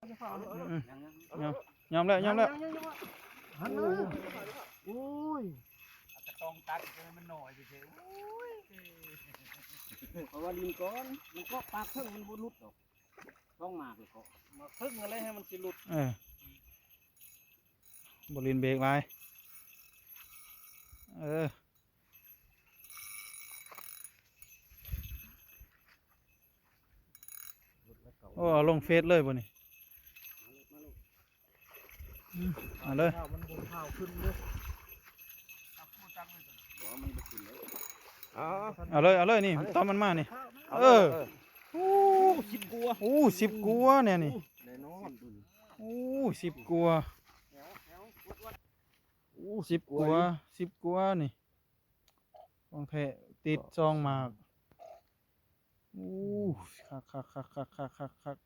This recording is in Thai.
ยอมแล้วหันเลยโอ้ย กระตองตัดมันหน่อยเฉยๆโอ้ย เพราะว่าดินก้อนมันก็ปากเครื่องมันบรุดหรอกต้องมากเลยก็มาครึ่งอะไรให้มันสิหลุด บรินเบรกไว้โอ้ลงเฟซเลยบ่นี่เอาเลย มันบนข้าวขึ้นเลยมันขึ้นเลยเอาเลยนี่ตอนมันมานี่อู้10 กัวเนี่ยนี่10 กัว10 กัวนี่ของแท้ติดซองมากคัก